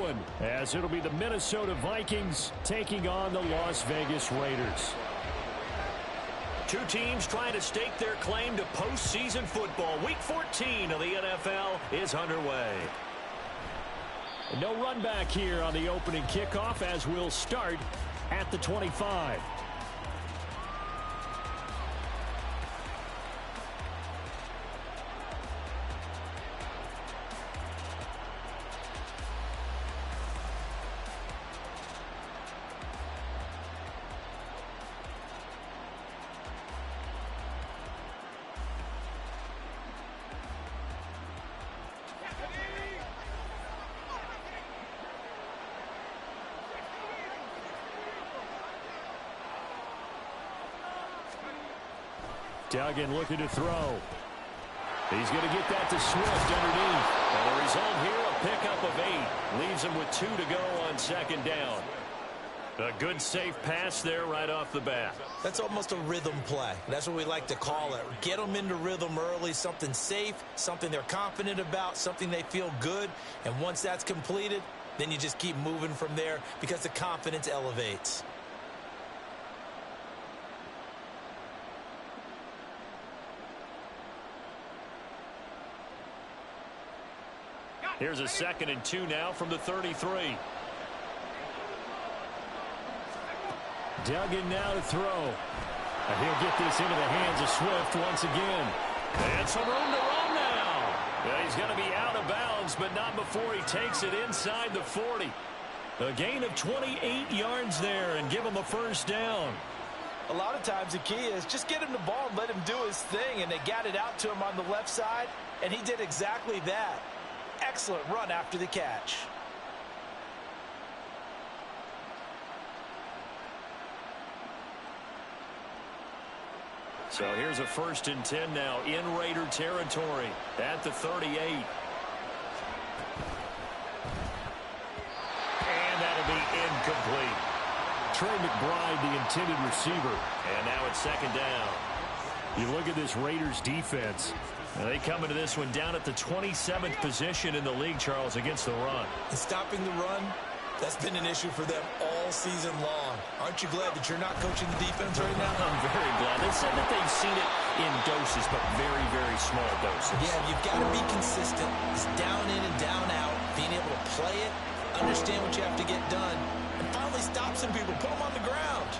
one, as it'll be the Minnesota Vikings taking on the Las Vegas Raiders. Two teams trying to stake their claim to postseason football. Week 14 of the NFL is underway. No run back here on the opening kickoff, as we'll start at the 25. Duggan looking to throw. He's going to get that to Swift underneath. And the result here, a pickup of 8. Leaves him with 2 to go on second down. A good safe pass there right off the bat. That's almost a rhythm play. That's what we like to call it. Get them into rhythm early, something safe, something they're confident about, something they feel good. And once that's completed, then you just keep moving from there because the confidence elevates. Here's a 2nd and 2 now from the 33. Duggan now to throw. And he'll get this into the hands of Swift once again. And some room to run now. Yeah, he's going to be out of bounds, but not before he takes it inside the 40. A gain of 28 yards there and give him a first down. A lot of times the key is just get him the ball and let him do his thing, and they got it out to him on the left side, and he did exactly that. Excellent run after the catch. So here's a 1st and 10 now in Raider territory at the 38. And that'll be incomplete. Trey McBride, the intended receiver. And now it's 2nd down. You look at this Raiders defense. They come into this one down at the 27th position in the league, Charles, against the run. And stopping the run, that's been an issue for them all season long. Aren't you glad that you're not coaching the defense right now? I'm very glad. They said that they've seen it in doses, but very, very small doses. Yeah, you've got to be consistent. It's down in and down out, being able to play it, understand what you have to get done, and finally stop some people, put them on the ground.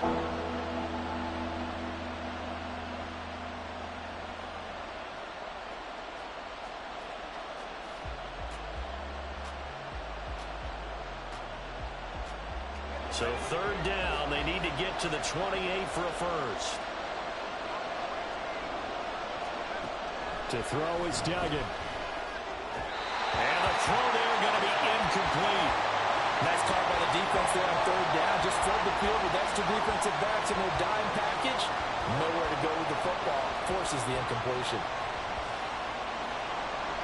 So 3rd down, they need to get to the 28 for a first. To throw is Duggan. And the throw there going to be incomplete. Nice call by the defense there on 3rd down. Just flood the field with extra defensive backs in their dime package. Nowhere to go with the football. Forces the incompletion.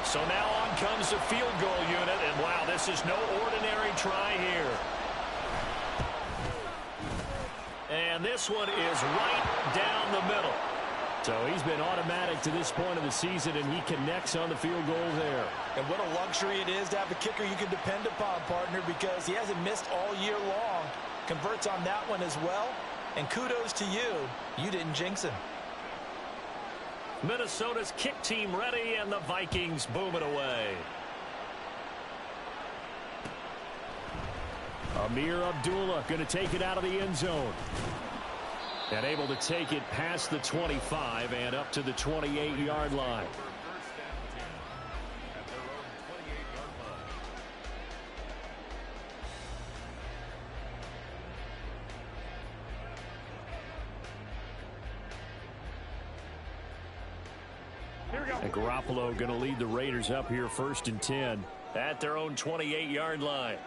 So now on comes the field goal unit. And wow, this is no ordinary try here. And this one is right down the middle. So he's been automatic to this point of the season, and he connects on the field goal there. And what a luxury it is to have a kicker you can depend upon, partner, because he hasn't missed all year long. Converts on that one as well. And kudos to you. You didn't jinx him. Minnesota's kick team ready, and the Vikings boom it away. Amir Abdullah going to take it out of the end zone. And able to take it past the 25 and up to the 28-yard line. And Garoppolo going to lead the Raiders up here 1st and 10. At their own 28-yard line.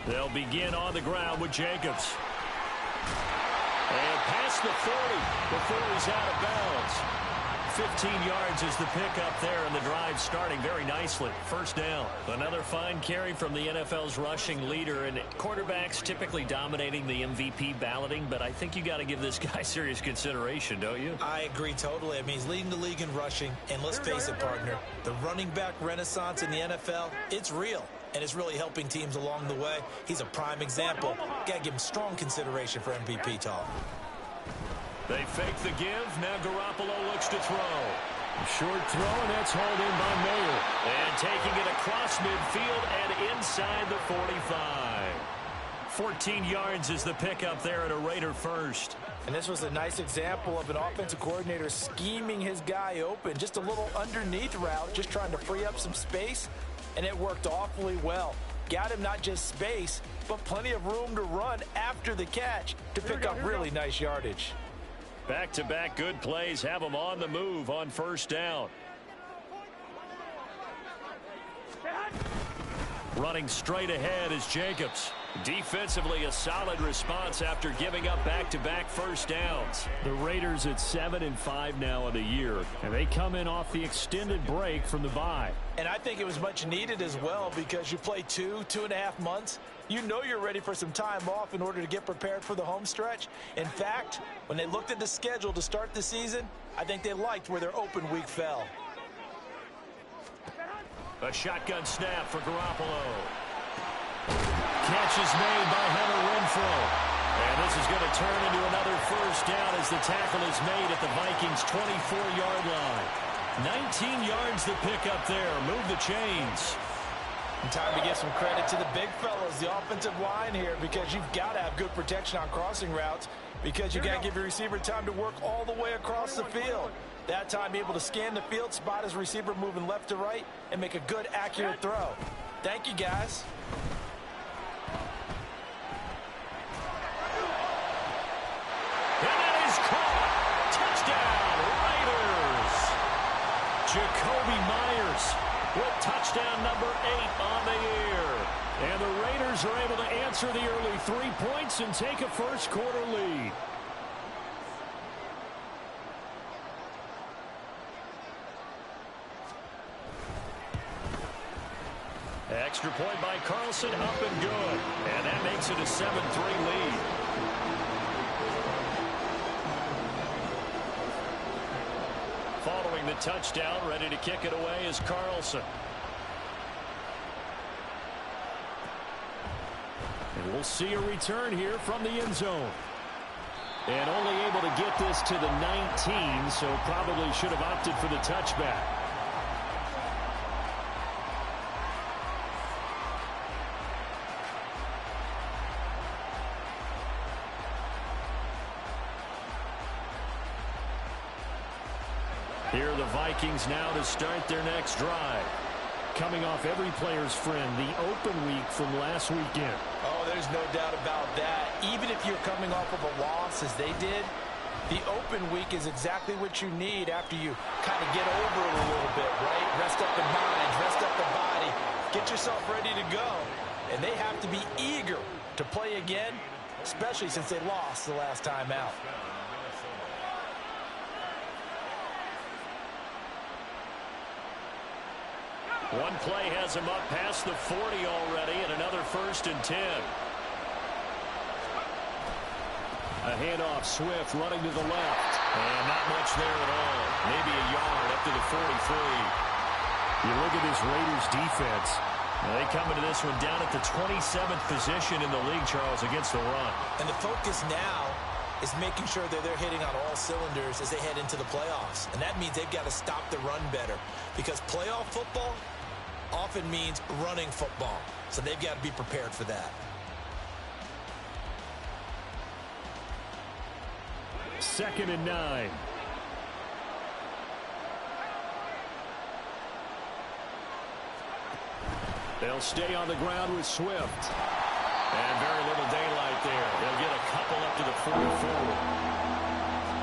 They'll begin on the ground with Jacobs. And past the 40 before he's out of bounds. 15 yards is the pickup there, and the drive starting very nicely. First down. Another fine carry from the NFL's rushing leader, and quarterbacks typically dominating the MVP balloting, but I think you got to give this guy serious consideration, don't you? I agree totally. I mean, he's leading the league in rushing, and let's face it, partner, the running back renaissance in the NFL, it's real, and it's really helping teams along the way. He's a prime example. Got to give him strong consideration for MVP talk. They fake the give. Now Garoppolo looks to throw. Short throw, and that's hauled in by Mayer. And taking it across midfield and inside the 45. 14 yards is the pickup there at a Raider first. And this was a nice example of an offensive coordinator scheming his guy open. Just a little underneath route, just trying to free up some space, and it worked awfully well. Got him not just space, but plenty of room to run after the catch to pick up really nice yardage. Back-to-back good plays have them on the move on first down. Running straight ahead is Jacobs. Defensively, a solid response after giving up back-to-back first downs. The Raiders at 7-5 now in the year, and they come in off the extended break from the bye. And I think it was much needed as well, because you play 2.5 months. You know you're ready for some time off in order to get prepared for the home stretch. In fact, when they looked at the schedule to start the season, I think they liked where their open week fell. A shotgun snap for Garoppolo. Catch is made by Hunter Renfrow. And this is going to turn into another first down as the tackle is made at the Vikings' 24-yard line. 19 yards the pickup there. Move the chains. And time to give some credit to the big fellas, the offensive line here, because you've got to have good protection on crossing routes, because you got to give your receiver time to work all the way across the field. That time able to scan the field, spot his receiver moving left to right, and make a good, accurate throw. Thank you, guys. And that is caught. Touchdown, Raiders. Jacoby Myers with touchdown number 8 on the year. And the Raiders are able to answer the early 3 points and take a first-quarter lead. Extra point by Carlson, up and good. And that makes it a 7-3 lead. Following the touchdown, ready to kick it away is Carlson. And we'll see a return here from the end zone. And only able to get this to the 19, so probably should have opted for the touchback. Here are the Vikings now to start their next drive. Coming off every player's friend, the open week from last weekend. Oh, there's no doubt about that. Even if you're coming off of a loss as they did, the open week is exactly what you need after you kind of get over it a little bit, right? Rest up the mind, rest up the body, get yourself ready to go. And they have to be eager to play again, especially since they lost the last time out. One play has him up past the 40 already, and another 1st and 10. A handoff, Swift running to the left. And not much there at all. Maybe a yard up to the 43. You look at this Raiders defense. They come into this one down at the 27th position in the league, Charles, against the run. And the focus now is making sure that they're hitting on all cylinders as they head into the playoffs. And that means they've got to stop the run better, because playoff football often means running football. So they've got to be prepared for that. Second and 9. They'll stay on the ground with Swift. And very little daylight there. They'll get a couple up to the 44.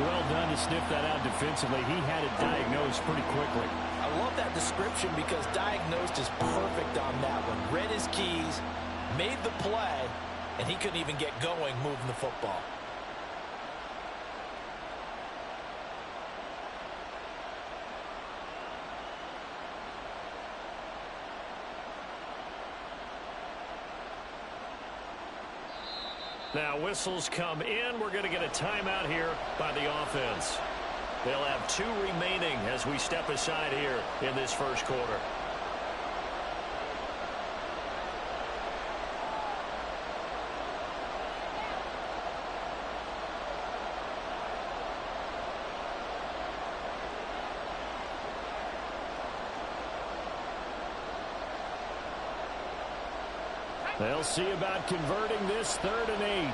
Well done to sniff that out defensively. He had it diagnosed pretty quickly. I love that description, because diagnosed is perfect on that one. Read his keys, made the play, and he couldn't even get going moving the football. Now whistles come in. We're going to get a timeout here by the offense. They'll have 2 remaining as we step aside here in this first quarter. They'll see about converting this 3rd and 8.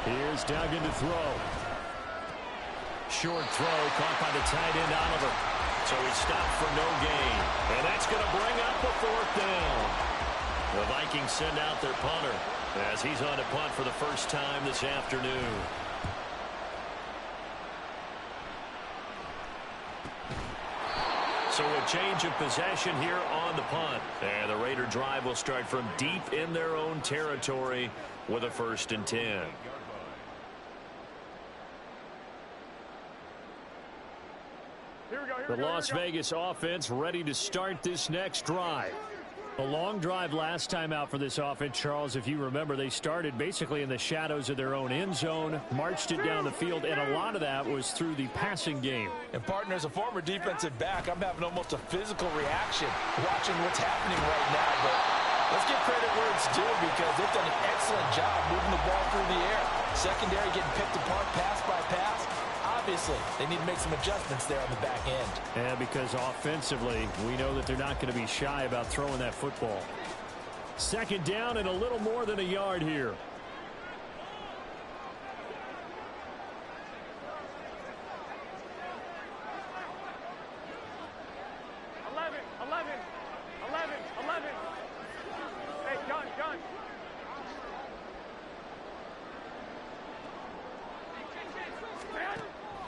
Here's Duggan to throw. Short throw caught by the tight end Oliver. So he stopped for no gain. And that's going to bring up a 4th down. The Vikings send out their punter as he's on to punt for the first time this afternoon. So a change of possession here on the punt. And the Raider drive will start from deep in their own territory with a 1st and 10. The Las Vegas offense ready to start this next drive. A long drive last time out for this offense, Charles. If you remember, they started basically in the shadows of their own end zone, marched it down the field, and a lot of that was through the passing game. And, partner, as a former defensive back, I'm having almost a physical reaction watching what's happening right now. But let's give credit where it's due because they've done an excellent job moving the ball through the air. Secondary getting picked apart pass by pass. Obviously, they need to make some adjustments there on the back end. Yeah, because offensively, we know that they're not going to be shy about throwing that football. 2nd down and a little more than a yard here.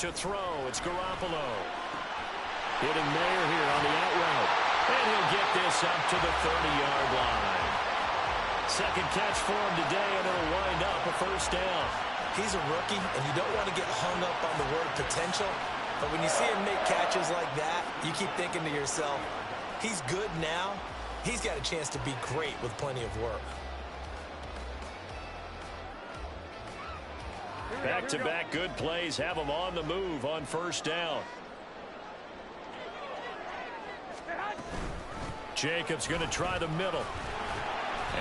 To throw, it's Garoppolo. Hitting Mayer here on the out route. And he'll get this up to the 30-yard line. 2nd catch for him today, and it'll wind up a 1st down. He's a rookie, and you don't want to get hung up on the word potential. But when you see him make catches like that, you keep thinking to yourself, he's good now. He's got a chance to be great with plenty of work. Back-to-back good plays have them on the move on 1st down. Jacobs going to try the middle.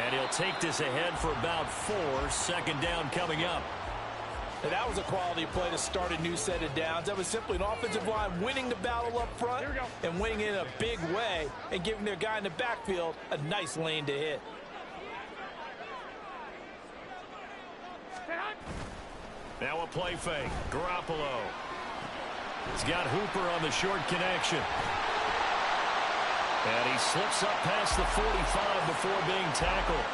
And he'll take this ahead for about 4. 2nd down coming up. And that was a quality play to start a new set of downs. That was simply an offensive line winning the battle up front and winning in a big way and giving their guy in the backfield a nice lane to hit. Now a play fake. Garoppolo. He's got Hooper on the short connection. And he slips up past the 45 before being tackled.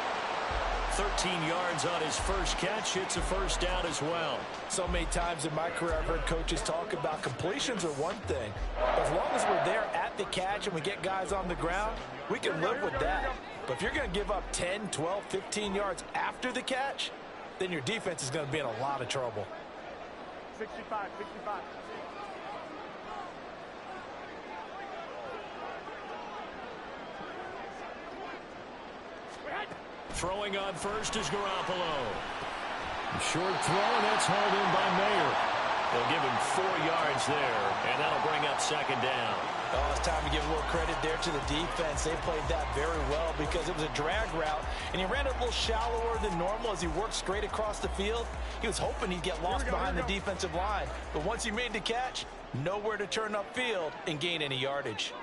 13 yards on his first catch. It's a 1st down as well. So many times in my career, I've heard coaches talk about completions are one thing. As long as we're there at the catch and we get guys on the ground, we can live with that. But if you're going to give up 10, 12, 15 yards after the catch, then your defense is going to be in a lot of trouble. 65. Throwing on first is Garoppolo. Short throw, and that's hauled in by Mayer. They'll give him 4 yards there, and that'll bring up 2nd down. Oh, it's time to give a little credit there to the defense. They played that very well because it was a drag route, and he ran it a little shallower than normal as he worked straight across the field. He was hoping he'd get lost behind the defensive line, but once he made the catch, nowhere to turn upfield and gain any yardage.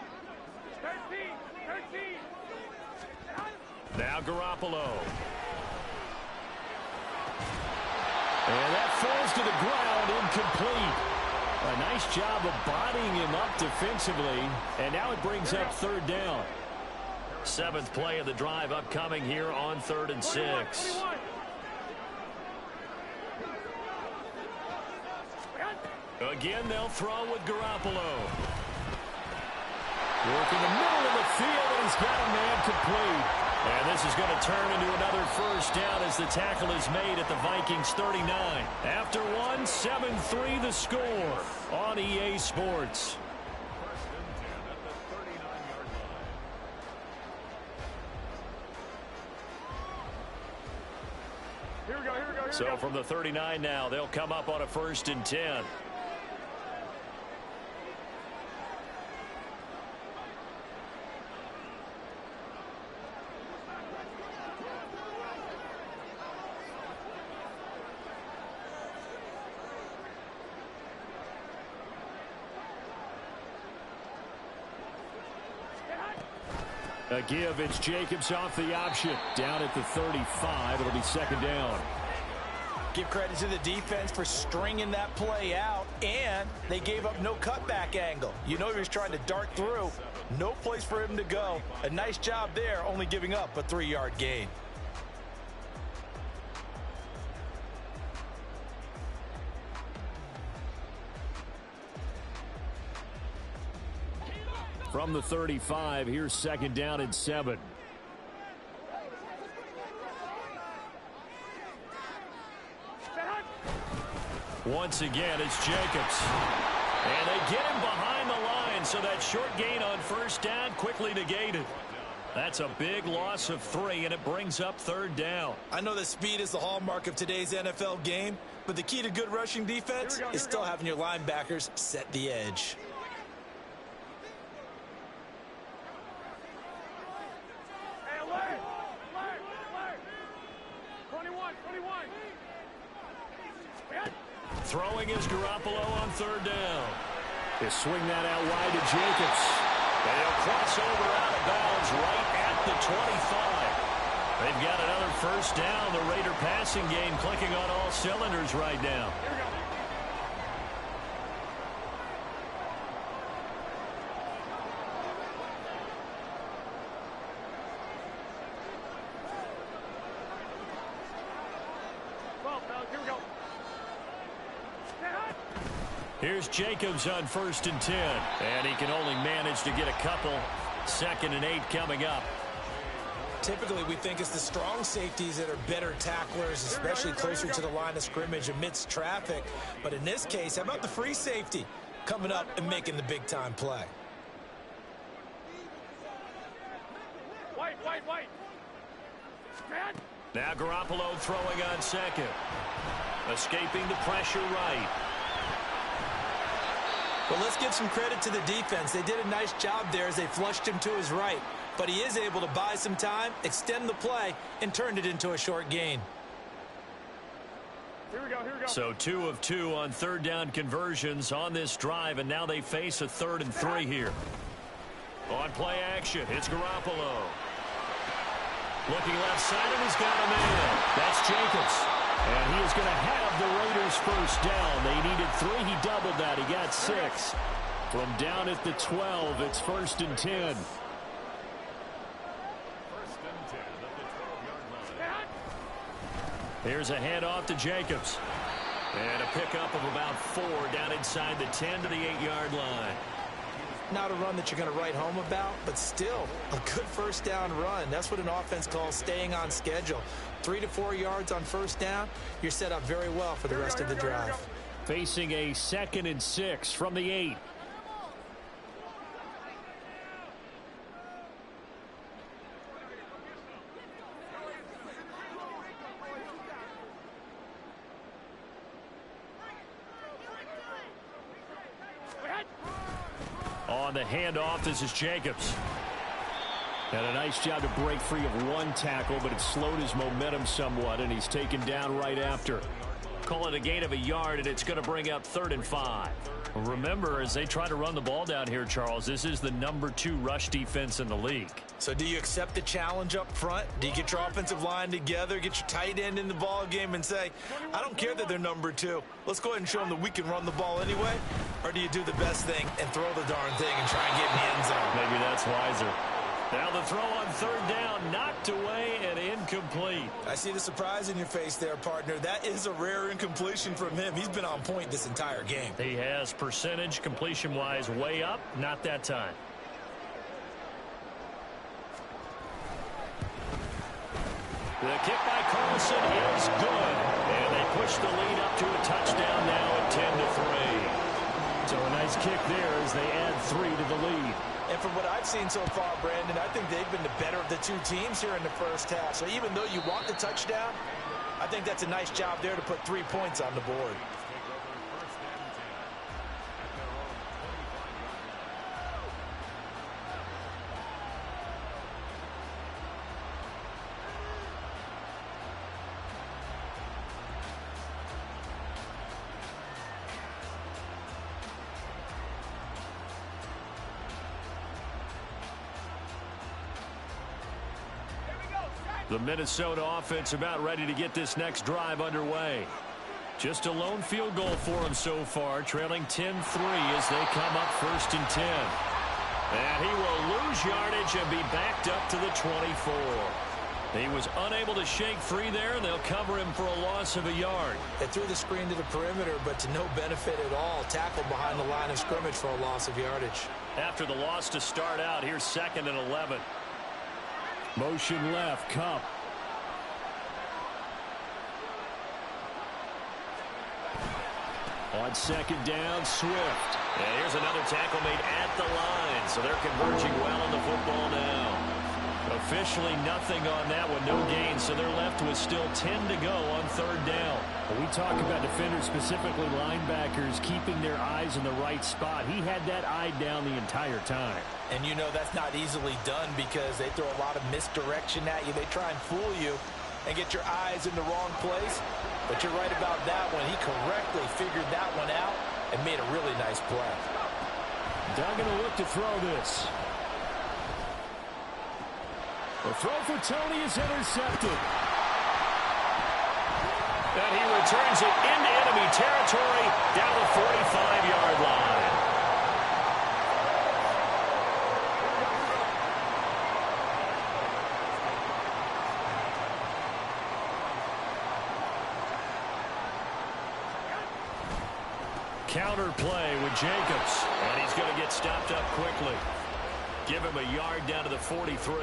13. Now Garoppolo. And that falls to the ground, incomplete. A nice job of bodying him up defensively, and now it brings up 3rd down. 7th play of the drive upcoming here on 3rd and 6. Again, they'll throw with Garoppolo. Working the middle of the field, and he's got a man complete. And this is going to turn into another 1st down as the tackle is made at the Vikings 39. After one, 7-3 the score on EA Sports. So from the 39 now, they'll come up on a 1st and 10. A give, it's Jacobs off the option. Down at the 35, it'll be 2nd down. Give credit to the defense for stringing that play out, and they gave up no cutback angle. You know he was trying to dart through. No place for him to go. A nice job there, only giving up a 3-yard gain. From the 35, here's 2nd down and 7. Once again, it's Jacobs. And they get him behind the line, so that short gain on 1st down quickly negated. That's a big loss of 3, and it brings up 3rd down. I know that speed is the hallmark of today's NFL game, but the key to good rushing defense is still having your linebackers set the edge. Throwing is Garoppolo on 3rd down. They swing that out wide to Jacobs. And he'll cross over out of bounds right at the 25. They've got another 1st down. The Raider passing game clicking on all cylinders right now. Here's Jacobs on 1st and 10. And he can only manage to get a couple. 2nd and 8 coming up. Typically, we think it's the strong safeties that are better tacklers, especially closer to the line of scrimmage amidst traffic. But in this case, how about the free safety coming up and making the big-time play? White. Now Garoppolo throwing on 2nd. Escaping the pressure right. Well, let's give some credit to the defense. They did a nice job there as they flushed him to his right. But he is able to buy some time, extend the play, and turned it into a short gain. Here we go. So 2 of 2 on 3rd down conversions on this drive, and now they face a 3rd and 3 here. On play action, it's Garoppolo. Looking left side, and he's got a man. That's Jacobs. And he is going to have the Raiders 1st down. They needed 3. He doubled that. He got 6. From down at the 12, it's 1st and 10. Here's a handoff to Jacobs. And a pickup of about 4 down inside the 10 to the 8-yard line. Not a run that you're going to write home about, but still a good 1st down run. That's what an offense calls staying on schedule. 3 to 4 yards on 1st down, you're set up very well for the rest of the drive. Facing a 2nd and 6 from the 8. On the handoff, this is Jacobs. And a nice job to break free of 1 tackle, but it slowed his momentum somewhat, and he's taken down right after. Call it a gain of a yard, and it's going to bring up 3rd and 5. Remember, as they try to run the ball down here, Charles, this is the number 2 rush defense in the league. So do you accept the challenge up front? Do you get your offensive line together, get your tight end in the ball game and say, I don't care that they're number 2. Let's go ahead and show them that we can run the ball anyway? Or do you do the best thing and throw the darn thing and try and get in the end zone? Maybe that's wiser. Now the throw on 3rd down, knocked away and incomplete. I see the surprise in your face there, partner. That is a rare incompletion from him. He's been on point this entire game. He has percentage completion-wise way up, not that time. The kick by Carlson is good. And they push the lead up to a touchdown now at 10-3. So a nice kick there as they add 3 to the lead. And from what I've seen so far, Brandon, I think they've been the better of the 2 teams here in the 1st half. So even though you want the touchdown, I think that's a nice job there to put 3 points on the board. The Minnesota offense about ready to get this next drive underway. Just a lone field goal for them so far, trailing 10-3 as they come up 1st and 10. And he will lose yardage and be backed up to the 24. He was unable to shake free there, and they'll cover him for a loss of a yard. They threw the screen to the perimeter, but to no benefit at all. Tackled behind the line of scrimmage for a loss of yardage. After the loss to start out, here's 2nd and 11. Motion left, Cup. On 2nd down, Swift. And here's another tackle made at the line, so they're converging well on the football now. Officially nothing on that one, no gain, so they're left with still 10 to go on 3rd down. When we talk about defenders, specifically linebackers, keeping their eyes in the right spot. He had that eye down the entire time. And you know that's not easily done because they throw a lot of misdirection at you. They try and fool you and get your eyes in the wrong place. But you're right about that one. He correctly figured that one out and made a really nice play. Duggan will look to throw this. The throw for Tony is intercepted. And he returns it into enemy territory down the 45-yard line. Counter play with Jacobs. And he's going to get stopped up quickly. Give him a yard down to the 43.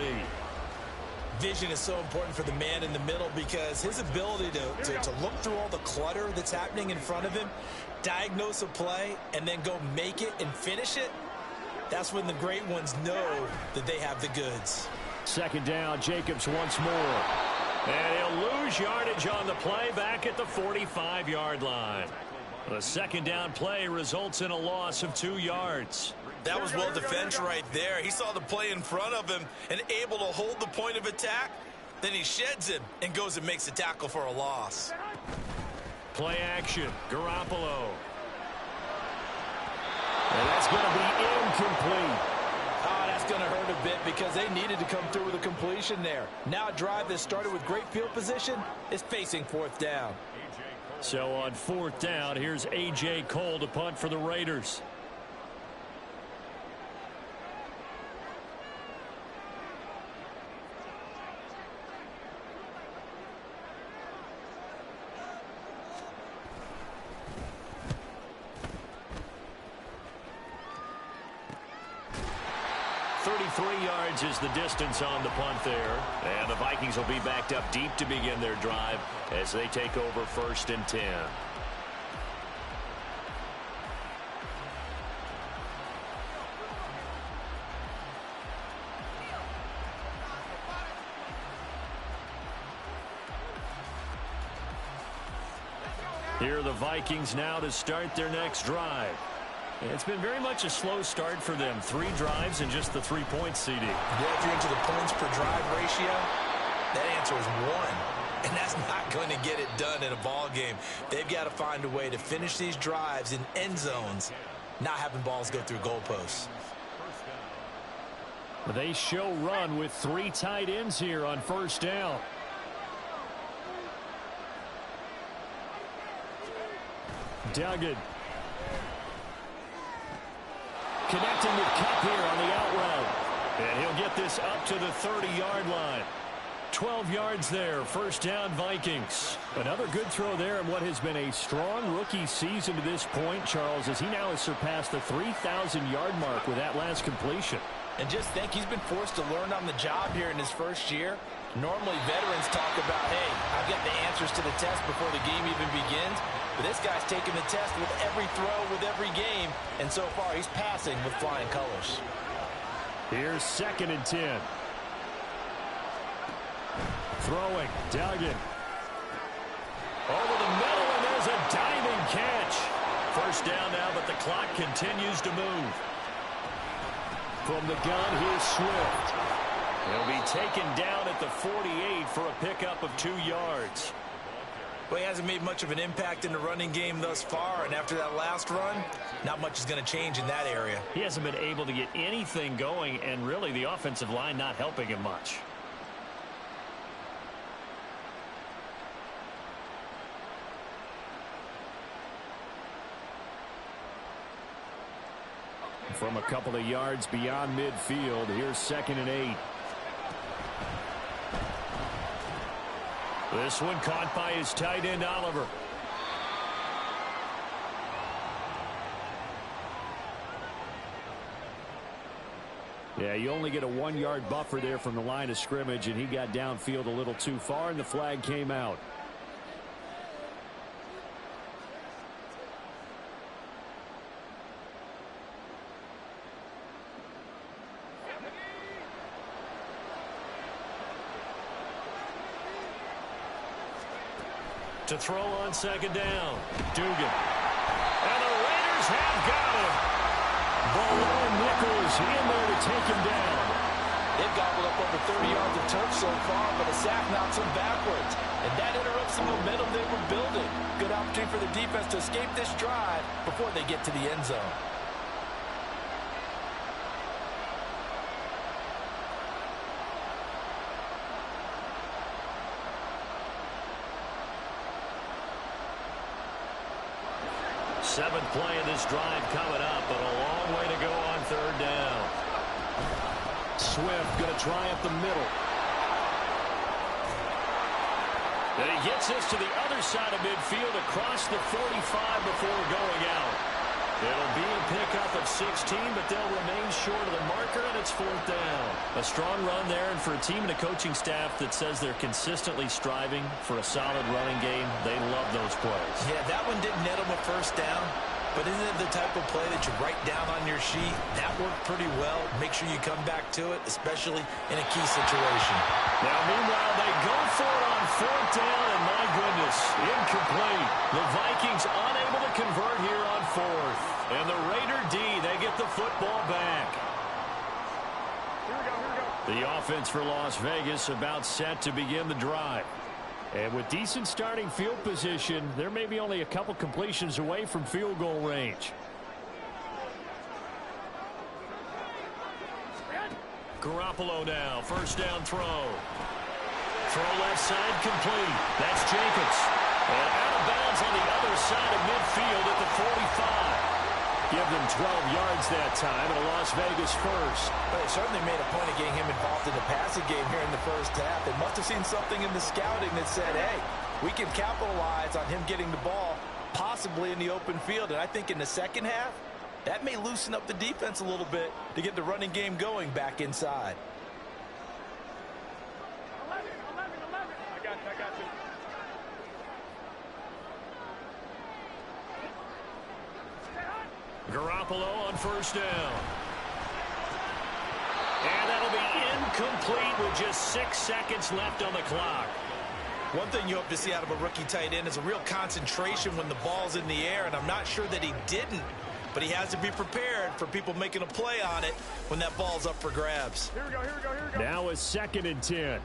Vision is so important for the man in the middle because his ability to look through all the clutter that's happening in front of him, diagnose a play, and then go make it and finish it, that's when the great ones know that they have the goods. 2nd down, Jacobs once more. And he'll lose yardage on the play back at the 45-yard line. The 2nd down play results in a loss of 2 yards. That was well defense right there. He saw the play in front of him and able to hold the point of attack. Then he sheds him and goes and makes a tackle for a loss. Play action, Garoppolo. And that's going to be incomplete. Oh, that's going to hurt a bit because they needed to come through with a completion there. Now a drive that started with great field position is facing 4th down. So on 4th down, here's A.J. Cole to punt for the Raiders. Is the distance on the punt there. And the Vikings will be backed up deep to begin their drive as they take over 1st and 10. Here are the Vikings now to start their next drive. It's been very much a slow start for them. 3 drives and just the 3 points, CD. Yeah, if you're into the points per drive ratio, that answer is 1. And that's not going to get it done in a ball game. They've got to find a way to finish these drives in end zones, not having balls go through goalposts. They show run with 3 tight ends here on 1st down. Duggan. Connecting with Cup here on the out route. And he'll get this up to the 30-yard line. 12 yards there. 1st down, Vikings. Another good throw there in what has been a strong rookie season to this point, Charles, as he now has surpassed the 3,000-yard mark with that last completion. And just think, he's been forced to learn on the job here in his first year. Normally, veterans talk about, hey, I've got the answers to the test before the game even begins. But this guy's taking the test with every throw, with every game. And so far, he's passing with flying colors. Here's 2nd and 10. Throwing, Duggan. Over the middle, and there's a diving catch. First down now, but the clock continues to move. From the gun, here's Swift. He'll be taken down at the 48 for a pickup of 2 yards. Well, he hasn't made much of an impact in the running game thus far, and after that last run, not much is going to change in that area. He hasn't been able to get anything going, and really the offensive line not helping him much. From a couple of yards beyond midfield, here's 2nd and 8. This one caught by his tight end, Oliver. Yeah, you only get a 1-yard buffer there from the line of scrimmage, and he got downfield a little too far, and the flag came out. To throw on 2nd down. Dugan. And the Raiders have got him. Below Nichols in there to take him down. They've gobbled up over 30 yards of turf so far, but a sack knocks them backwards. And that interrupts the momentum they were building. Good opportunity for the defense to escape this drive before they get to the end zone. Seventh play of this drive coming up, but a long way to go on 3rd down. Swift going to try up the middle. And he gets us to the other side of midfield across the 45 before going out. It'll be a pickup of 16, but they'll remain short of the marker, and it's 4th down. A strong run there, and for a team and a coaching staff that says they're consistently striving for a solid running game, they love those plays. Yeah, that one didn't net them a 1st down, but isn't it the type of play that you write down on your sheet? That worked pretty well. Make sure you come back to it, especially in a key situation. Now, meanwhile, they go for it on 4th down, and my goodness, incomplete. The Vikings unable to convert here on 4th. And the Raider D, they get the football back. Here we go. The offense for Las Vegas about set to begin the drive. And with decent starting field position, there may be only a couple completions away from field goal range. Garoppolo now, 1st down throw. Throw left side complete. That's Jacobs. And out of bounds on the other side of midfield at the 45. Give them 12 yards that time, and a Las Vegas first. But they certainly made a point of getting him involved in the passing game here in the 1st half. They must have seen something in the scouting that said, hey, we can capitalize on him getting the ball possibly in the open field. And I think in the 2nd half, that may loosen up the defense a little bit to get the running game going back inside. 11. I got you. Garoppolo on 1st down. And that'll be incomplete with just 6 seconds left on the clock. One thing you hope to see out of a rookie tight end is a real concentration when the ball's in the air, and I'm not sure that he didn't, but he has to be prepared for people making a play on it when that ball's up for grabs. Here we go. Now a 2nd and 10.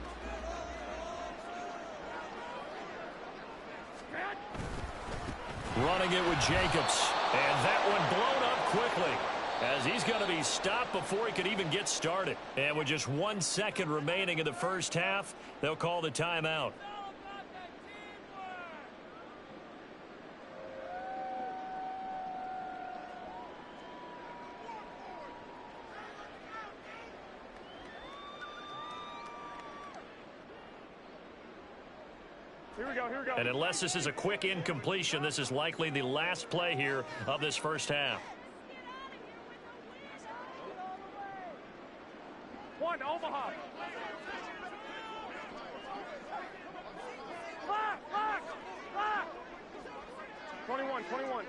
Running it with Jacobs. And that one blown up quickly, as he's going to be stopped before he could even get started. And with just 1 second remaining in the 1st half, they'll call the timeout. Here we go. And unless this is a quick incompletion, this is likely the last play here of this 1st half. 1, Omaha. Lock. 21.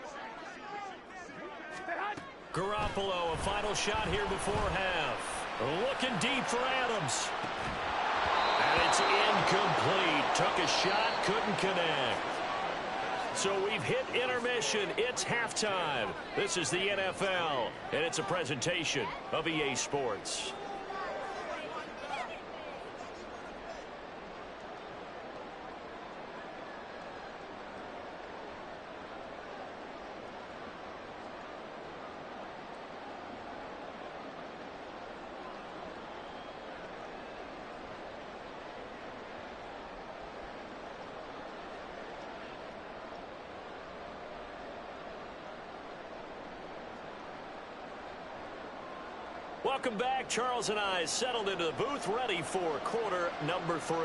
Garoppolo, a final shot here before half. Looking deep for Adams. And it's incomplete. Took a shot, couldn't connect. So we've hit intermission. It's halftime. This is the NFL, and it's a presentation of EA Sports. Welcome back. Charles and I settled into the booth, ready for quarter number 3.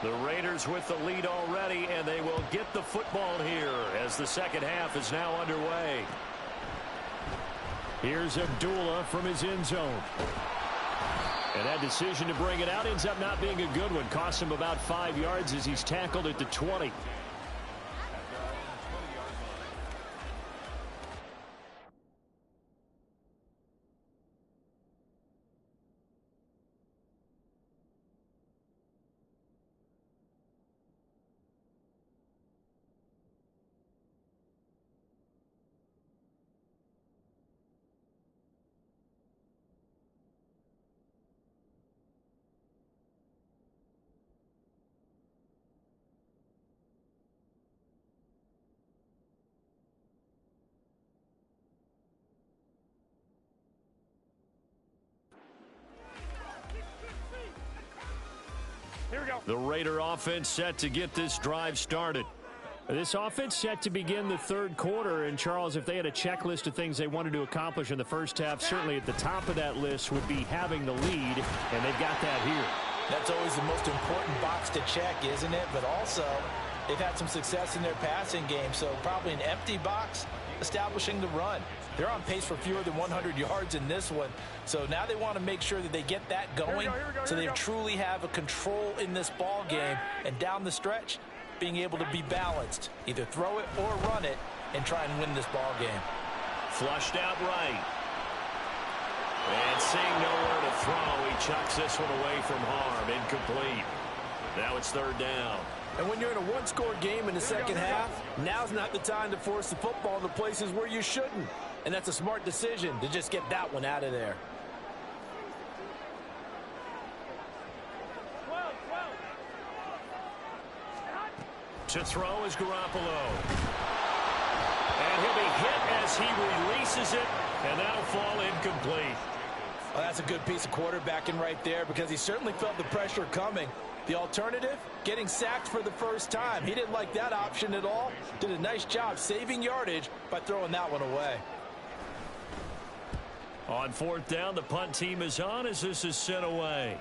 The Raiders with the lead already, and they will get the football here as the second half is now underway. Here's Abdullah from his end zone. And that decision to bring it out ends up not being a good one. Costs him about 5 yards as he's tackled at the 20. Here we go. The Raider offense set to get this drive started. This offense set to begin the third quarter. And, Charles, if they had a checklist of things they wanted to accomplish in the first half, certainly at the top of that list would be having the lead, and they've got that here. That's always the most important box to check, isn't it? But also, they've had some success in their passing game, so probably an empty box establishing the run. They're on pace for fewer than 100 yards in this one, so now they want to make sure that they get that going so they truly have a control in this ball game, and down the stretch, being able to be balanced, either throw it or run it, and try and win this ball game. Flushed out right. And seeing nowhere to throw, he chucks this one away from harm. Incomplete. Now it's third down. And when you're in a one-score game in the second half, now's not the time to force the football to places where you shouldn't. And that's a smart decision to just get that one out of there. To throw is Garoppolo. And he'll be hit as he releases it, and that'll fall incomplete. Well, that's a good piece of quarterbacking right there because he certainly felt the pressure coming. The alternative, getting sacked for the first time. He didn't like that option at all. Did a nice job saving yardage by throwing that one away. On fourth down, the punt team is on as this is sent away.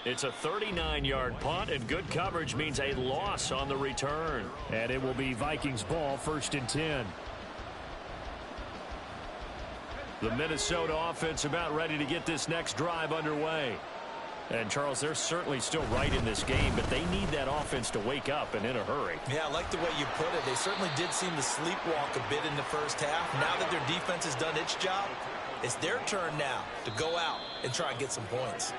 It's a 39-yard punt, and good coverage means a loss on the return. And it will be Vikings ball, 1st and 10. The Minnesota offense about ready to get this next drive underway. And, Charles, they're certainly still right in this game, but they need that offense to wake up and in a hurry. Yeah, I like the way you put it. They certainly did seem to sleepwalk a bit in the first half. Now that their defense has done its job, it's their turn now to go out and try and get some points.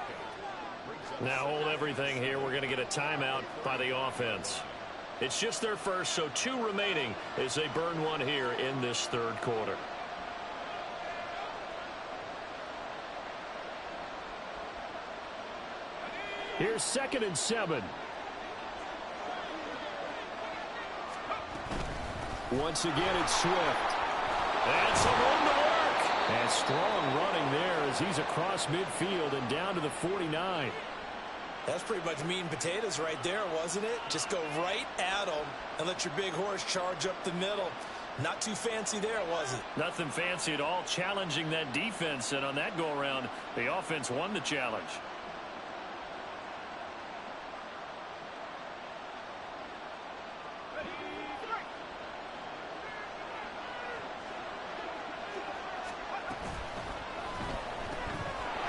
Now hold everything here. We're going to get a timeout by the offense. It's just their first, so 2 remaining as they burn one here in this third quarter. Here's 2nd and 7. Once again, it's Swift. And some room to work. And strong running there as he's across midfield and down to the 49. That's pretty much meat and potatoes right there, wasn't it? Just go right at them and let your big horse charge up the middle. Not too fancy there, was it? Nothing fancy at all, challenging that defense. And on that go-around, the offense won the challenge.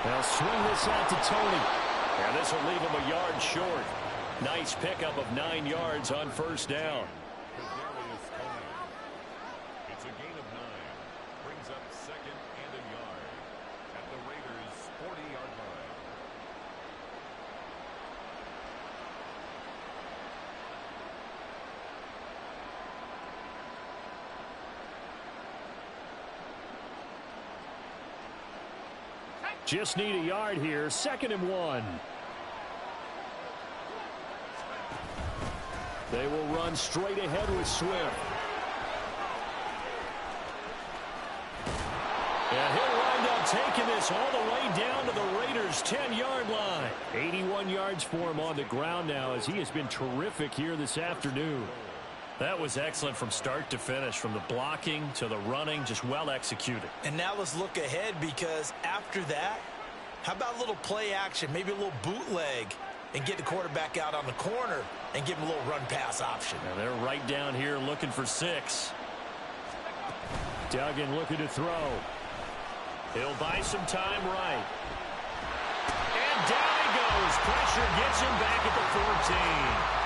They'll swing this out to Tony. And this will leave him a yard short. Nice pickup of 9 yards on first down. It's a gain of 9. Brings up 2nd and a yard at the Raiders' 40-yard line. Just need a yard here. 2nd and 1. They will run straight ahead with Swift. And he'll wind up taking this all the way down to the Raiders' 10-yard line. 81 yards for him on the ground now, as he has been terrific here this afternoon. That was excellent from start to finish, from the blocking to the running, just well executed. And now let's look ahead, because after that, how about a little play action, maybe a little bootleg, and get the quarterback out on the corner and give him a little run-pass option. And they're right down here looking for 6. Duggan looking to throw. He'll buy some time right. And down he goes. Pressure gets him back at the 14.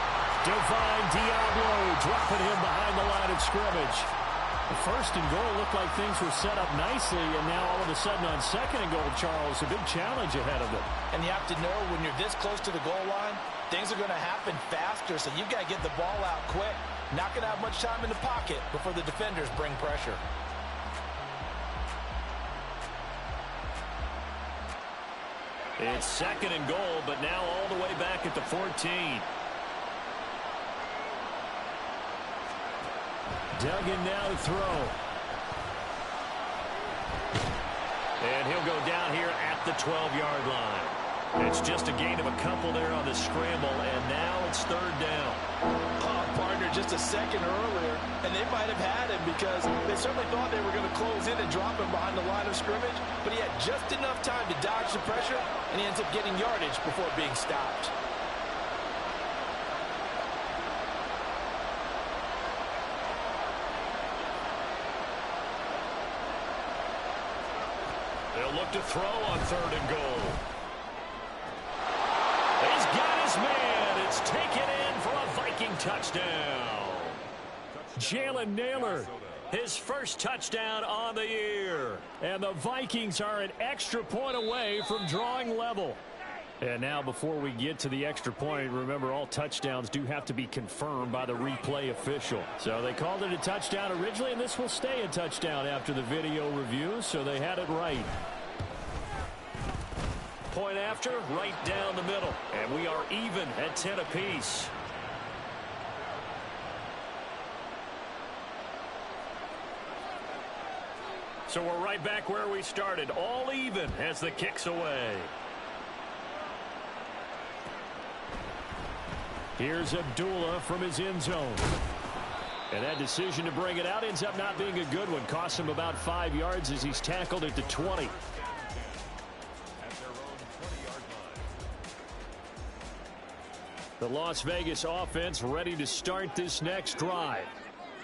Divine Diablo dropping him behind the line of scrimmage. The 1st and goal looked like things were set up nicely, and now all of a sudden on 2nd and goal, Charles, a big challenge ahead of them. And you have to know when you're this close to the goal line, things are going to happen faster, so you've got to get the ball out quick. Not going to have much time in the pocket before the defenders bring pressure. It's 2nd and goal, but now all the way back at the 14. Duggan now to throw. And he'll go down here at the 12-yard line. It's just a gain of a couple there on the scramble, and now it's 3rd down. Partner just a second earlier, and they might have had him because they certainly thought they were going to close in and drop him behind the line of scrimmage, but he had just enough time to dodge the pressure, and he ends up getting yardage before being stopped. They'll look to throw on 3rd and goal. He's got his man. It's taken in for a Viking touchdown. Jalen Naylor, His first touchdown on the year. and the Vikings are an extra point away from drawing level. And now, before we get to the extra point, remember, all touchdowns do have to be confirmed by the replay official. So they called it a touchdown originally, and this will stay a touchdown after the video review, so they had it right. Point after, right down the middle. And we are even at 10 apiece. So we're right back where we started, all even as the kick's away. Here's Abdullah from his end zone. And that decision to bring it out ends up not being a good one. Costs him about 5 yards as he's tackled at the 20. The Las Vegas offense ready to start this next drive.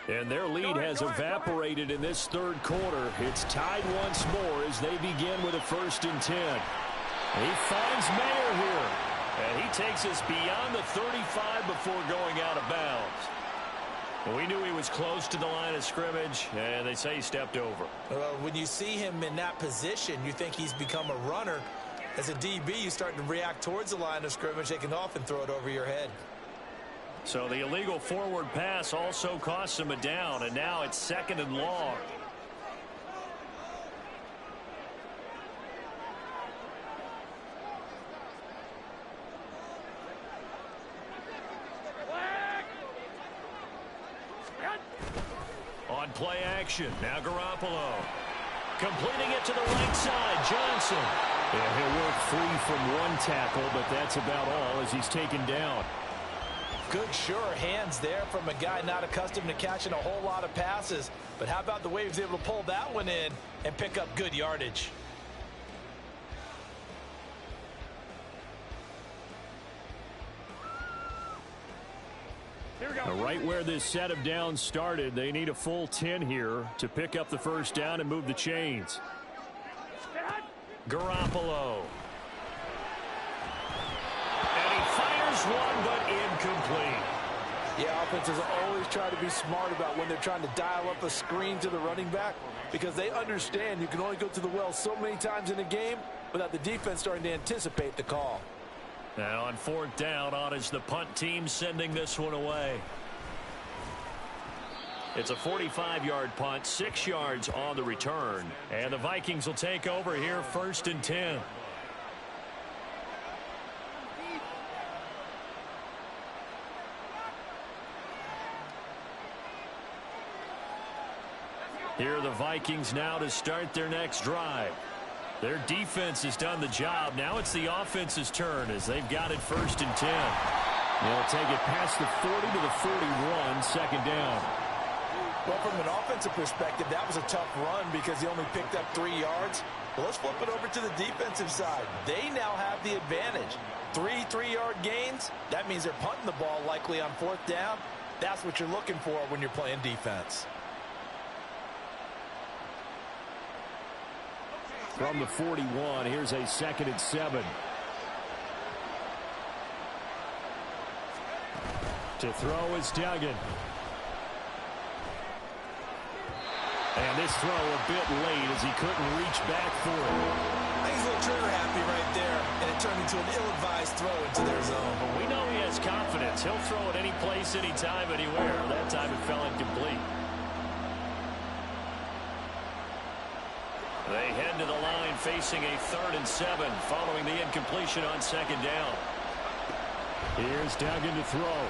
And their lead has evaporated in this 3rd quarter. It's tied once more as they begin with a 1st and 10. He finds Mayer here. And he takes us beyond the 35 before going out of bounds. Well, we knew he was close to the line of scrimmage, and they say he stepped over. When you see him in that position, you think he's become a runner. As a DB, you start to react towards the line of scrimmage. They can often throw it over your head. So the illegal forward pass also costs him a down, and now it's 2nd and long. On play action, now Garoppolo. Completing it to the right side, Johnson. And he'll work free from one tackle, but that's about all as he's taken down. Good, sure hands there from a guy not accustomed to catching a whole lot of passes. But how about the way he was able to pull that one in and pick up good yardage? Here we go. Right where this set of downs started, they need a full 10 here to pick up the 1st down and move the chains. Garoppolo. And he fires one, but incomplete. Yeah, offenses always try to be smart about when they're trying to dial up a screen to the running back, because they understand you can only go to the well so many times in a game without the defense starting to anticipate the call. Now on 4th down, on is the punt team sending this one away. It's a 45-yard punt, 6 yards on the return. And the Vikings will take over here, 1st and 10. Here are the Vikings now to start their next drive. Their defense has done the job. Now it's the offense's turn as they've got it 1st and 10. They'll take it past the 40 to the 41, 2nd down. Well, from an offensive perspective, that was a tough run because he only picked up 3 yards. Well, let's flip it over to the defensive side. They now have the advantage. 3 3-yard gains. That means they're punting the ball likely on 4th down. That's what you're looking for when you're playing defense. From the 41, here's a 2nd and 7. To throw is Duggan. And this throw a bit late as he couldn't reach back for it. I think he's a little trigger happy right there, and it turned into an ill-advised throw into their zone. But we know he has confidence. He'll throw it any place, anytime, anywhere. That time it fell incomplete. They head to the line facing a 3rd and 7 following the incompletion on 2nd down. Here's Duggan to throw.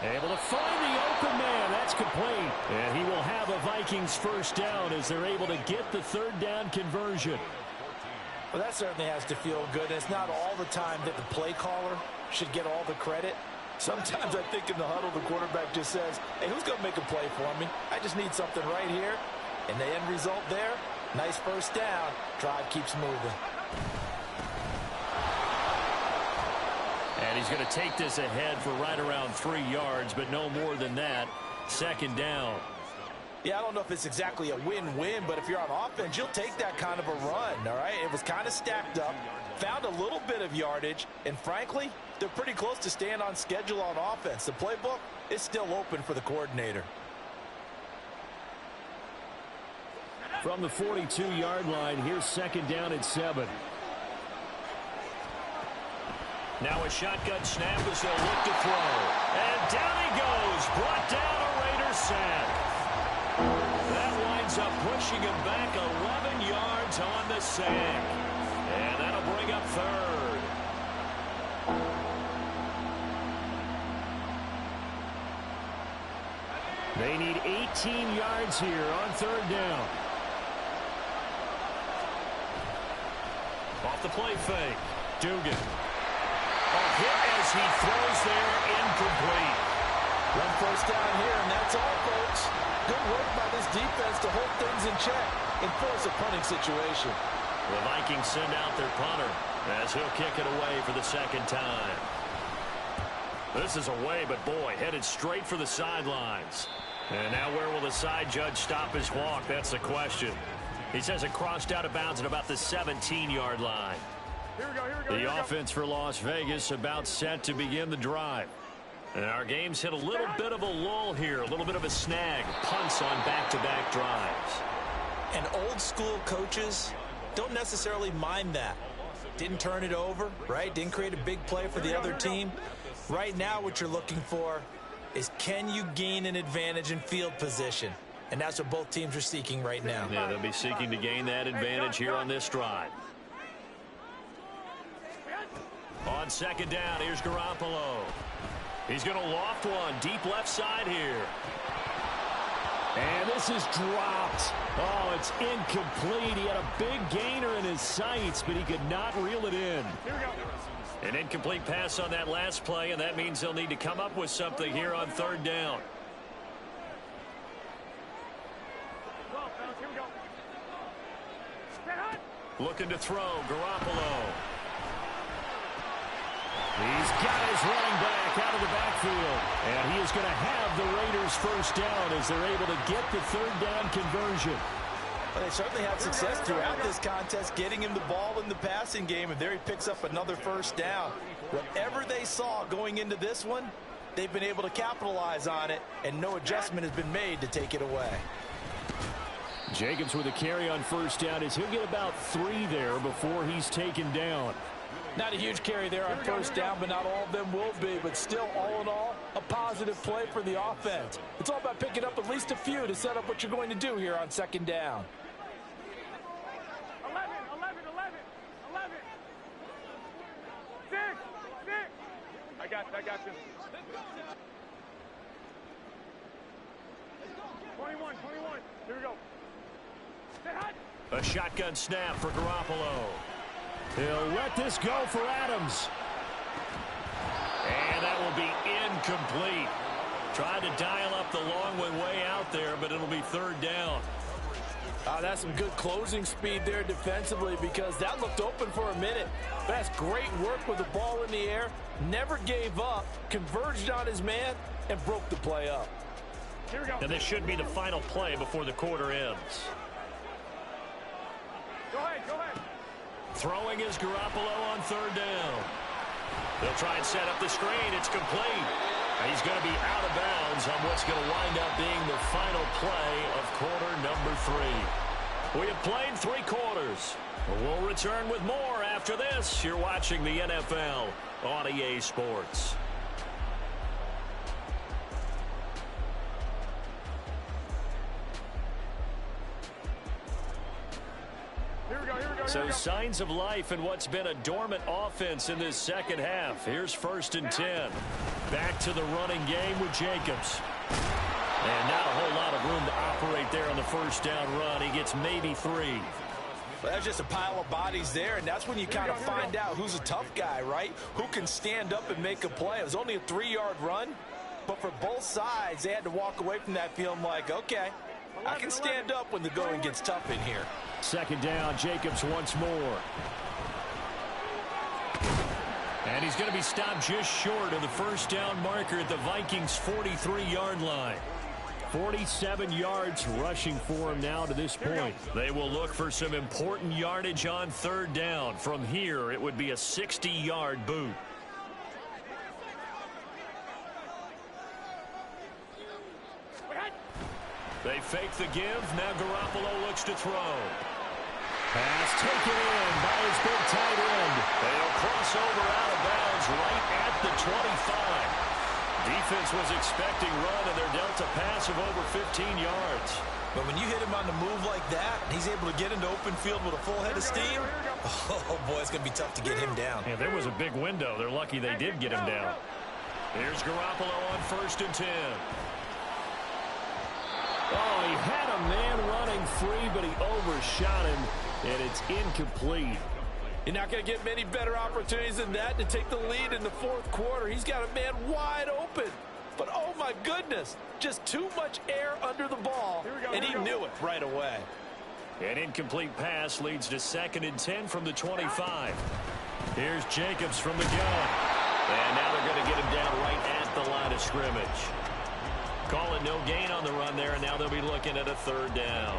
Able to find the open man. That's complete. And he will have a Vikings 1st down as they're able to get the 3rd down conversion. Well, that certainly has to feel good. It's not all the time that the play caller should get all the credit. Sometimes I think in the huddle, the quarterback just says, hey, who's going to make a play for me? I just need something right here. And the end result there, nice 1st down. Drive keeps moving. And he's going to take this ahead for right around 3 yards, but no more than that. 2nd down. Yeah, I don't know if it's exactly a win-win, but if you're on offense, you'll take that kind of a run, all right? It was kind of stacked up, found a little bit of yardage, and frankly, they're pretty close to staying on schedule on offense. The playbook is still open for the coordinator. From the 42-yard line, here's 2nd down and 7. Now a shotgun snap as they'll look to throw. And down he goes. Brought down a Raider sack. That winds up pushing him back 11 yards on the sack. And that'll bring up 3rd. They need 18 yards here on 3rd down. Off the play fake. Dugan. A hit as he throws there, incomplete. 1 1st down here, and that's all, folks. Good work by this defense to hold things in check and force a punting situation. The Vikings send out their punter as he'll kick it away for the 2nd time. This is away, but boy, headed straight for the sidelines. And now where will the side judge stop his walk? That's the question. He says it crossed out of bounds at about the 17-yard line. The offense for Las Vegas about set to begin the drive. And our game's hit a little bit of a lull here, a little bit of a snag. Punts on back-to-back drives. And old-school coaches don't necessarily mind that. Didn't turn it over, right? Didn't create a big play for the other team. Right now what you're looking for is can you gain an advantage in field position? And that's what both teams are seeking right now. Yeah, they'll be seeking to gain that advantage here on this drive. On 2nd down, here's Garoppolo. He's going to loft one deep left side here. And this is dropped. Oh, it's incomplete. He had a big gainer in his sights, but he could not reel it in. An incomplete pass on that last play, and that means they'll need to come up with something here on 3rd down. Looking to throw, Garoppolo. He's got his running back out of the backfield. And he is going to have the Raiders 1st down as they're able to get the 3rd down conversion. Well, they certainly had success throughout this contest, getting him the ball in the passing game, and there he picks up another 1st down. Whatever they saw going into this one, they've been able to capitalize on it, and no adjustment has been made to take it away. Jacobs with a carry on 1st down as he'll get about 3 there before he's taken down. Not a huge carry there on first down, but not all of them will be. But still, all in all, a positive play for the offense. It's all about picking up at least a few to set up what you're going to do here on second down. 11. 6. I got you. 21. Here we go. A shotgun snap for Garoppolo. He'll let this go for Adams. And that will be incomplete. Tried to dial up the long one way out there, but it'll be third down. That's some good closing speed there defensively, because that looked open for a minute. That's great work with the ball in the air. Never gave up, converged on his man, and broke the play up. Here we go. And this should be the final play before the quarter ends. Go ahead. Throwing is Garoppolo on third down. They'll try and set up the screen. It's complete. He's going to be out of bounds on what's going to wind up being the final play of quarter number 3. We have played 3 quarters. We'll return with more after this. You're watching the NFL on EA Sports. So signs of life in what's been a dormant offense in this second half. Here's 1st and 10. Back to the running game with Jacobs. And not a whole lot of room to operate there on the first down run. He gets maybe 3. Well, that's just a pile of bodies there, and that's when you kind of find out who's a tough guy, right? Who can stand up and make a play. It was only a 3-yard run, but for both sides, they had to walk away from that feeling like, okay, I can stand up when the going gets tough in here. Second down, Jacobs once more. And he's going to be stopped just short of the first down marker at the Vikings' 43-yard line. 47 yards rushing for him now to this point. They will look for some important yardage on third down. From here, it would be a 60-yard boot. They fake the give. Now Garoppolo looks to throw. Pass taken in by his big tight end. They'll cross over out of bounds right at the 25. Defense was expecting run, and they're dealt a pass of over 15 yards. But when you hit him on the move like that, he's able to get into open field with a full head of steam. Oh, boy, it's going to be tough to get him down. Yeah, there was a big window. They're lucky they did get him down. Here's Garoppolo on 1st and 10. Oh, he had a man running free, but he overshot him, and it's incomplete. You're not going to get many better opportunities than that to take the lead in the 4th quarter. He's got a man wide open. But, oh, my goodness, just too much air under the ball, and he knew it right away. An incomplete pass leads to 2nd and 10 from the 25. Here's Jacobs from the gun. And now they're going to get him down right at the line of scrimmage. Call it no gain on the run there, and now they'll be looking at a 3rd down.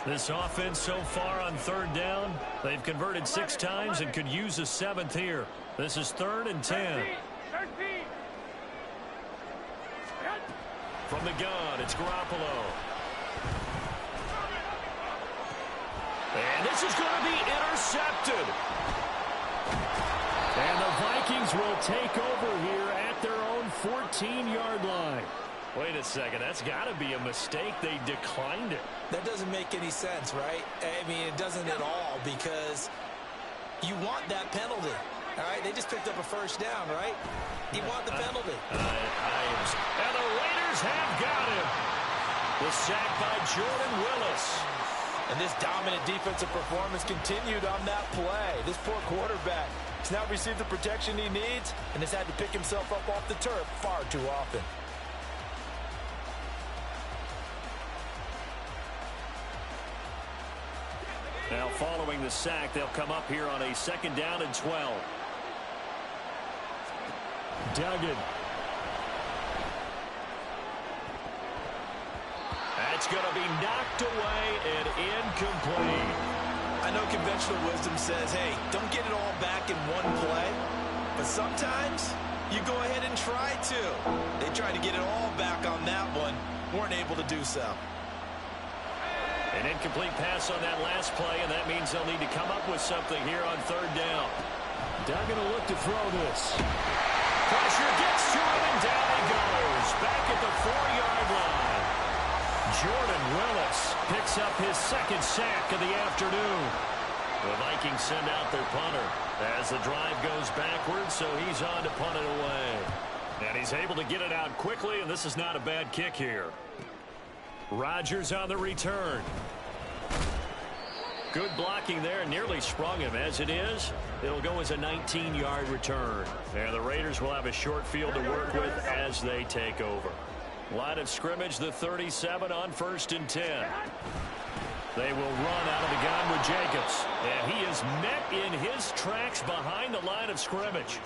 This offense so far on 3rd down, they've converted 6 times and could use a 7th here. This is 3rd and 10. From the gun, it's Garoppolo. And this is going to be intercepted. And the Vikings will take over here at their own 14-yard line. Wait a second, that's got to be a mistake. They declined it. That doesn't make any sense, right? I mean, it doesn't at all, because you want that penalty. All right, they just picked up a first down, right? You want the penalty. And the Raiders have got him. The sack by Jordan Willis. And this dominant defensive performance continued on that play. This poor quarterback has now received the protection he needs and has had to pick himself up off the turf far too often. Now following the sack, they'll come up here on a 2nd down and 12. Duggan. That's going to be knocked away and incomplete. I know conventional wisdom says, hey, don't get it all back in one play. But sometimes you go ahead and try to. They tried to get it all back on that one. Weren't able to do so. An incomplete pass on that last play, and that means they'll need to come up with something here on 3rd down. Doug going to look to throw this. Pressure gets to him, and down he goes. Back at the 4-yard line. Jordan Willis picks up his second sack of the afternoon. The Vikings send out their punter as the drive goes backwards, so he's on to punt it away. And he's able to get it out quickly, and this is not a bad kick here. Rodgers on the return. Good blocking there, nearly sprung him. As it is, it'll go as a 19-yard return. And the Raiders will have a short field to work with as they take over. Line of scrimmage, the 37 on 1st and 10. They will run out of the gun with Jacobs. And he is met in his tracks behind the line of scrimmage.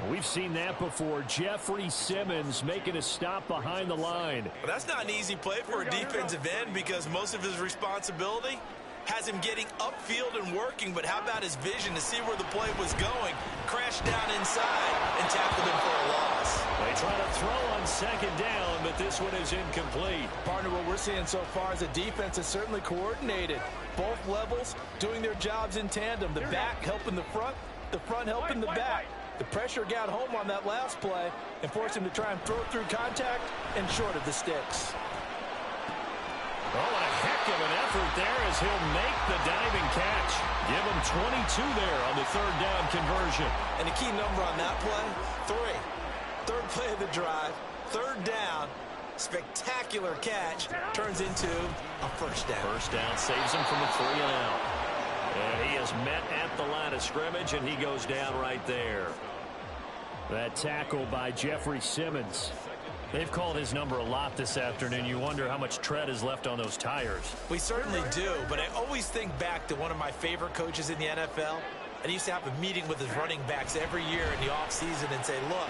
We've seen that before. Jeffrey Simmons making a stop behind the line. Well, that's not an easy play for a defensive end because most of his responsibility has him getting upfield and working, but how about his vision to see where the play was going, crashed down inside, and tackled him for a loss. They try to throw on 2nd down, but this one is incomplete. Partner, what we're seeing so far is the defense is certainly coordinated. Both levels doing their jobs in tandem. The back helping the front helping the back. The pressure got home on that last play and forced him to try and throw through contact and short of the sticks. Oh, a heck of an effort there as he'll make the diving catch. Give him 22 there on the 3rd down conversion. And the key number on that play, 3. 3rd play of the drive, 3rd down, spectacular catch, turns into a 1st down. 1st down saves him from a 3 and out. And he is met at the line of scrimmage, and he goes down right there. That tackle by Jeffrey Simmons. They've called his number a lot this afternoon. You wonder how much tread is left on those tires. We certainly do, but I always think back to one of my favorite coaches in the NFL. And he used to have a meeting with his running backs every year in the offseason and say, look,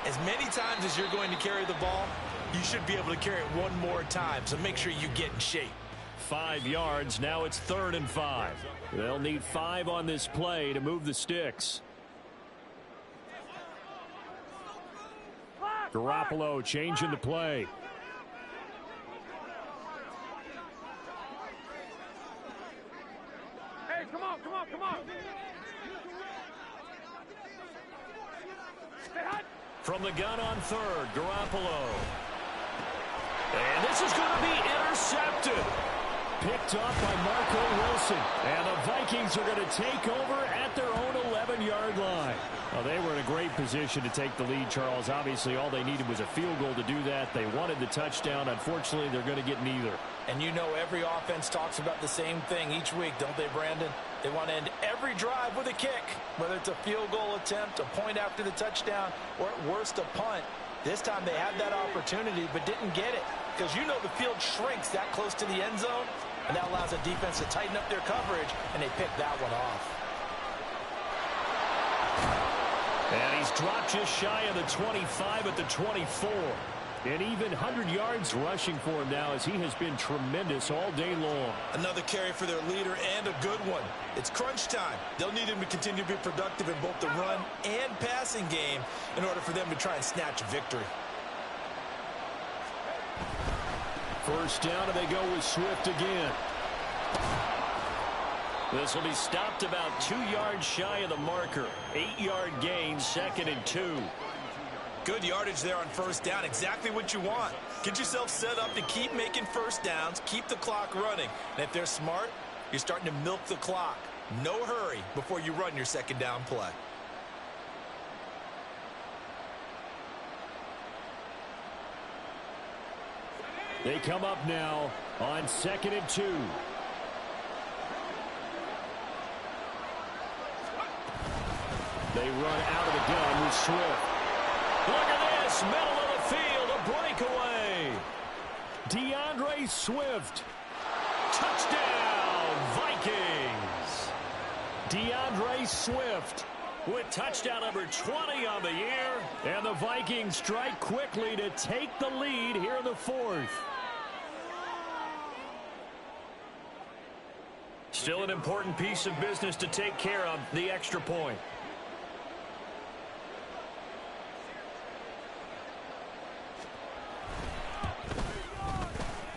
as many times as you're going to carry the ball, you should be able to carry it one more time, so make sure you get in shape. 5 yards, now it's 3rd and 5. They'll need 5 on this play to move the sticks. Garoppolo changing the play. Hey, come on. From the gun on 3rd, Garoppolo. And this is going to be intercepted. Picked off by Marco Wilson. And the Vikings are going to take over at their own 11-yard line. Well, they were in a great position to take the lead, Charles. Obviously, all they needed was a field goal to do that. They wanted the touchdown. Unfortunately, they're going to get neither. And you know every offense talks about the same thing each week, don't they, Brandon? They want to end every drive with a kick, whether it's a field goal attempt, a point after the touchdown, or at worst a punt. This time they had that opportunity but didn't get it because you know the field shrinks that close to the end zone, and that allows the defense to tighten up their coverage, and they picked that one off. And he's dropped just shy of the 25 at the 24. And even 100 yards rushing for him now as he has been tremendous all day long. Another carry for their leader and a good one. It's crunch time. They'll need him to continue to be productive in both the run and passing game in order for them to try and snatch a victory. 1st down, and they go with Swift again. This will be stopped about 2 yards shy of the marker. 8-yard gain, 2nd and 2. Good yardage there on 1st down. Exactly what you want. Get yourself set up to keep making 1st downs, keep the clock running. And if they're smart, you're starting to milk the clock. No hurry before you run your 2nd down play. They come up now on 2nd and 2. They run out of the gun with Swift. Look at this, middle of the field, a breakaway. DeAndre Swift. Touchdown, Vikings. DeAndre Swift with touchdown number 20 on the year. And the Vikings strike quickly to take the lead here in the 4th. Still an important piece of business to take care of, the extra point.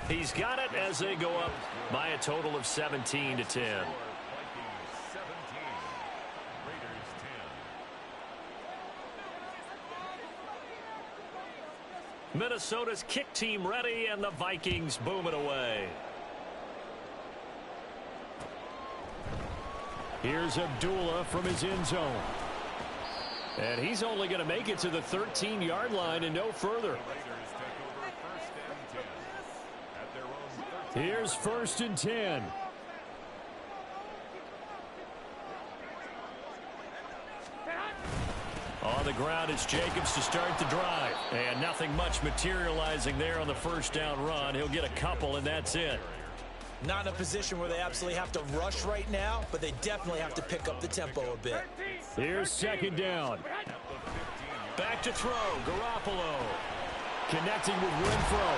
He's got it as they go up by a total of 17-10. Minnesota's kick team ready, and the Vikings boom it away. Here's Abdullah from his end zone. And he's only going to make it to the 13-yard line and no further. Here's 1st and 10. On the ground is Jacobs to start the drive. And nothing much materializing there on the first down run. He'll get a couple, and that's it. Not in a position where they absolutely have to rush right now, but they definitely have to pick up the tempo a bit. Here's 2nd down. Back to throw, Garoppolo. Connecting with Renfro.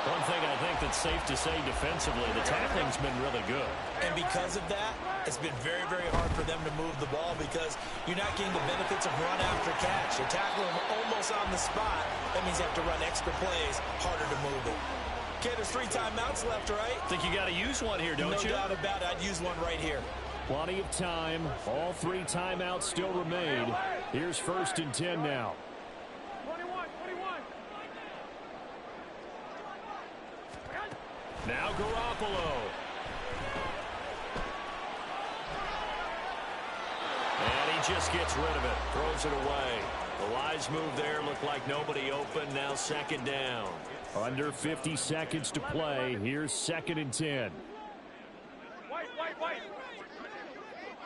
One thing I think that's safe to say defensively, the tackling's been really good. And because of that, it's been very, very hard for them to move the ball because you're not getting the benefits of run after catch. You tackle them almost on the spot. That means you have to run extra plays, harder to move it. Okay, there's 3 timeouts left, right? Think you got to use one here, don't you? No doubt about it. I'd use one right here. Plenty of time. All 3 timeouts still remain. Here's 1st and 10 now. 21. Now Garoppolo. And he just gets rid of it. Throws it away. The wise move there. Looked like nobody open. Now 2nd down. Under 50 seconds to play. Here's 2nd and 10. White.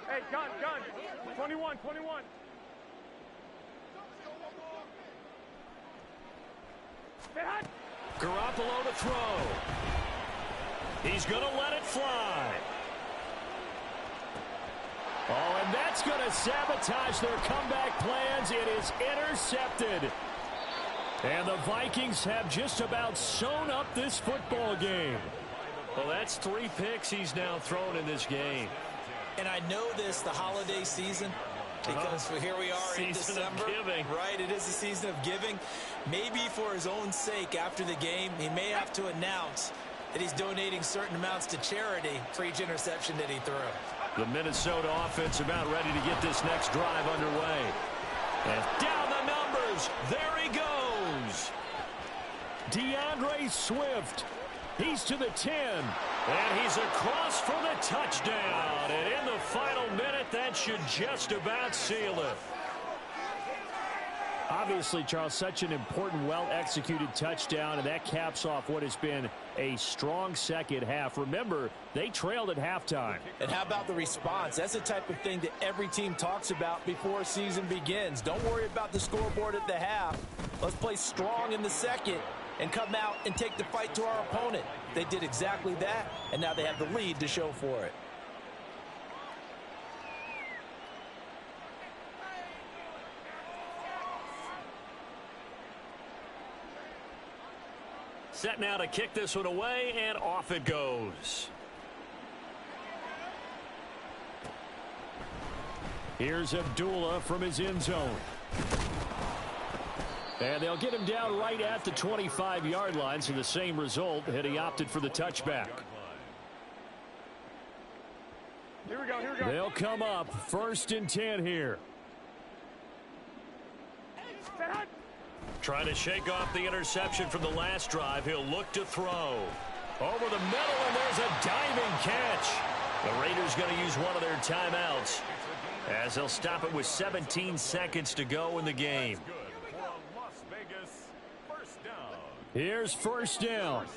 Hey, gun. 21. Garoppolo to throw. He's going to let it fly. Oh, and that's going to sabotage their comeback plans. It is intercepted. And the Vikings have just about sewn up this football game. Well, that's 3 picks he's now thrown in this game. And I know this, the holiday season, because here we are in December. Season of giving. Right, it is a season of giving. Maybe for his own sake after the game, he may have to announce that he's donating certain amounts to charity for each interception that he threw. The Minnesota offense about ready to get this next drive underway. And down the numbers. There he goes. DeAndre Swift. He's to the 10. And he's across for the touchdown. And in the final minute, that should just about seal it. Obviously, Charles, such an important, well-executed touchdown, and that caps off what has been a strong second half. Remember, they trailed at halftime. And how about the response? That's the type of thing that every team talks about before a season begins. Don't worry about the scoreboard at the half. Let's play strong in the second and come out and take the fight to our opponent. They did exactly that, and now they have the lead to show for it. Set now to kick this one away, and off it goes. Here's Abdullah from his end zone. And they'll get him down right at the 25-yard line, so the same result, and he opted for the touchback. Here we go. They'll come up 1st and 10 here. Trying to shake off the interception from the last drive. He'll look to throw. Over the middle, and there's a diving catch. The Raiders going to use one of their timeouts as they'll stop it with 17 seconds to go in the game. Here's 1st down.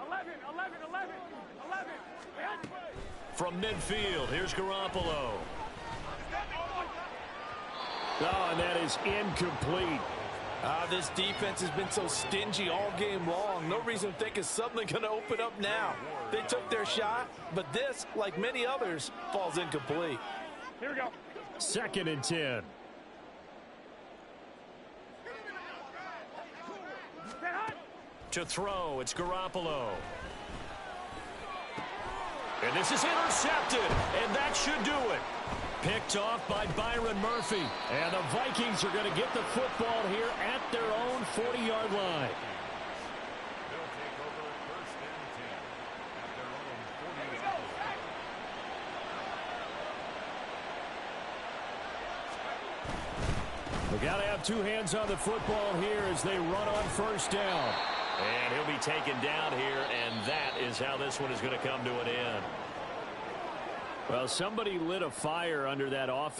11. From midfield, here's Garoppolo. Oh, and that is incomplete. This defense has been so stingy all game long. No reason to think it's suddenly going to open up now. They took their shot, but this, like many others, falls incomplete. Here we go. 2nd and 10. To throw, it's Garoppolo. And this is intercepted, and that should do it. Picked off by Byron Murphy. And the Vikings are going to get the football here at their own 40-yard line. They got to have two hands on the football here as they run on first down. And he'll be taken down here, and that is how this one is going to come to an end. Well, somebody lit a fire under that offense